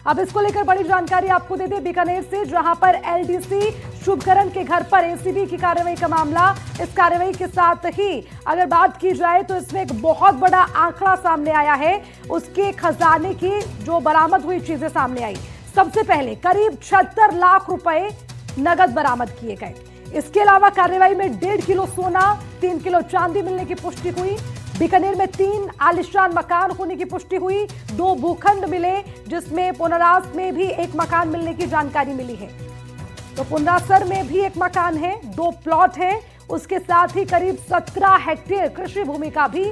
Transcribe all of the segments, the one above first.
अब इसको लेकर बड़ी जानकारी आपको दे दें बीकानेर से, जहां पर एलडीसी शुभकरण के घर पर एसीबी की कार्रवाई का मामला। इस कार्रवाई के साथ ही अगर बात की जाए तो इसमें एक बहुत बड़ा आंकड़ा सामने आया है, उसके खजाने की जो बरामद हुई चीजें सामने आई। सबसे पहले करीब 76 लाख रुपए नगद बरामद किए गए। इसके अलावा कार्रवाई में 1.5 किलो सोना, 3 किलो चांदी मिलने की पुष्टि हुई। बीकानेर में 3 आलिशान मकान होने की पुष्टि हुई। 2 भूखंड मिले, जिसमें पुनरास में भी एक मकान मिलने की जानकारी मिली है। तो पुनरासर में भी एक मकान है, 2 प्लॉट है। उसके साथ ही करीब 17 हेक्टेयर कृषि भूमि का भी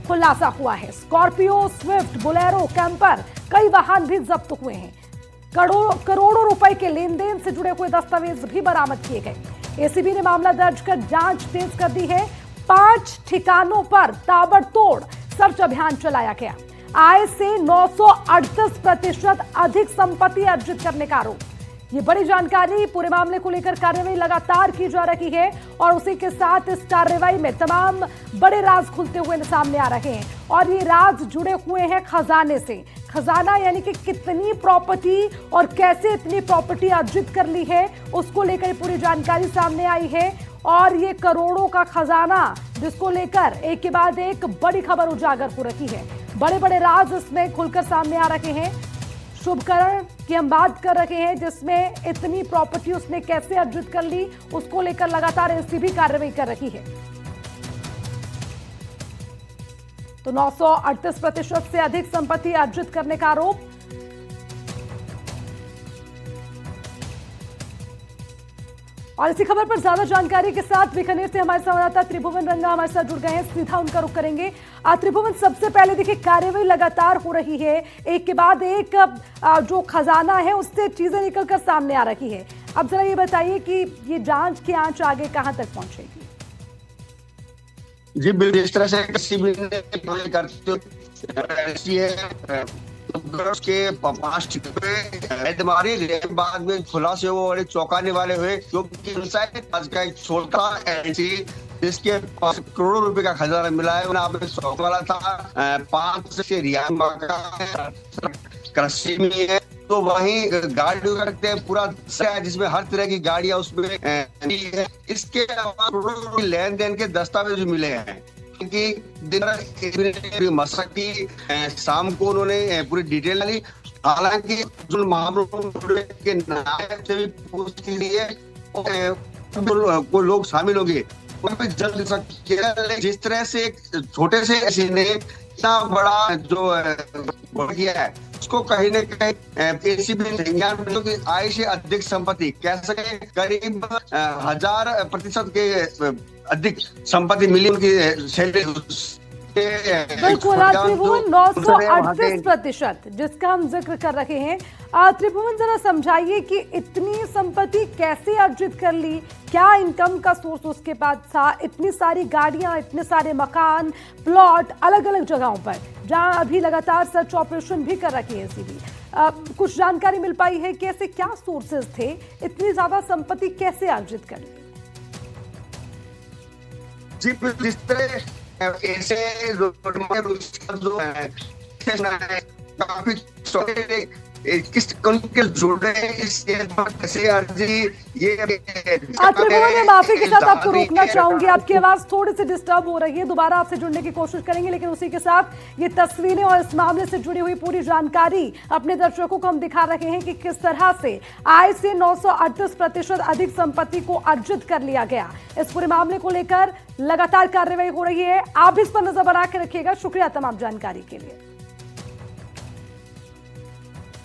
खुलासा हुआ है। स्कॉर्पियो, स्विफ्ट, बोलेरो, कैंपर, कई वाहन भी जब्त हुए हैं। करोड़ों रुपए के लेन देन से जुड़े हुए दस्तावेज भी बरामद किए गए। एसीबी ने मामला दर्ज कर जांच तेज कर दी है। 5 ठिकानों पर ताबड़तोड़ सर्च अभियान चलाया गया। आय से 938% अधिक संपत्ति अर्जित करने का आरोप। ये बड़ी जानकारी। पूरे मामले को लेकर कार्रवाई लगातार की जा रही है और उसी के साथ इस कार्रवाई में तमाम बड़े राज खुलते हुए सामने आ रहे हैं और ये राज जुड़े हुए हैं खजाने से। खजाना यानी कि कितनी प्रॉपर्टी और कैसे इतनी प्रॉपर्टी अर्जित कर ली है, उसको लेकर पूरी जानकारी सामने आई है। और ये करोड़ों का खजाना, जिसको लेकर एक के बाद एक बड़ी खबर उजागर हो रही है। बड़े बड़े राज इसमें खुलकर सामने आ रहे हैं। शुभकरण की हम बात कर रहे हैं, जिसमें इतनी प्रॉपर्टी उसने कैसे अर्जित कर ली, उसको लेकर लगातार एसीबी कार्रवाई कर रही है। तो 938% से अधिक संपत्ति अर्जित करने का आरोप। और इसी खबर पर ज्यादा जानकारी के साथ बीकानेर से हमारे संवाददाता त्रिभुवन रंगा हमारे साथ जुड़ गए हैं। सीधा उनका रुख करेंगे। त्रिभुवन, सबसे पहले देखिए कार्रवाई लगातार हो रही है, एक के बाद एक जो खजाना है उससे चीजें निकलकर सामने आ रही है। अब जरा ये बताइए कि ये जांच की आंच आगे कहां तक पहुंचेगी? जी बिल्कुल, इस तरह से के 5 ठिकाने बाद में खुलासे वो बड़े चौंकाने वाले हुए, क्योंकि आज का एक छोटा एजेंसी जिसके पास करोड़ों रुपए का खजाना मिला है, उन्हें शौक वाला था। 5 से रियान कृषि में है, तो वहीं गाड़ी रखते हैं पूरा, जिसमें हर तरह की गाड़ियां उसमें है। इसके अलावा करोड़ों लेन देन के दस्तावेज मिले हैं कि दिन मशक की शाम को उन्होंने पूरी डिटेल ली। हालांकि जो मामलों के नायब से भी पूछ की है को लोग शामिल होंगे जल्द। जिस तरह से एक छोटे से ऐसे ने इतना बड़ा जो किया है, उसको कहीं न कहीं एसीबी आय से अधिक संपत्ति कह सके, करीब 1000% के अधिक संपत्ति मिली उनकी सैलरी। बिल्कुल त्रिभुवन, 938% जिसका हम जिक्र कर रहे हैं। त्रिभुवन, जरा समझाइए कि इतनी संपत्ति कैसे अर्जित कर ली, क्या इनकम का सोर्स उसके पास था? इतनी सारी गाड़ियां, इतने सारे मकान, प्लॉट अलग अलग जगहों पर, जहां अभी लगातार सर्च ऑपरेशन भी कर रही है एसीबी। कुछ जानकारी मिल पाई है कि ऐसे क्या सोर्सेज थे, इतनी ज्यादा संपत्ति कैसे अर्जित कर ली? जी, जिस तरह ऐसे जो काफी किस के जुड़े मैं माफी के साथ आपको रोकना चाहूंगी, आपकी आवाज थोड़ी सी डिस्टर्ब हो रही है। दोबारा आपसे जुड़ने की कोशिश करेंगे, लेकिन उसी के साथ ये तस्वीरें और इस मामले से जुड़ी हुई पूरी जानकारी अपने दर्शकों को हम दिखा रहे हैं कि किस तरह से आय से 938% अधिक संपत्ति को अर्जित कर लिया गया। इस पूरे मामले को लेकर लगातार कार्रवाई हो रही है। आप इस पर नजर बना के रखिएगा। शुक्रिया तमाम जानकारी के लिए।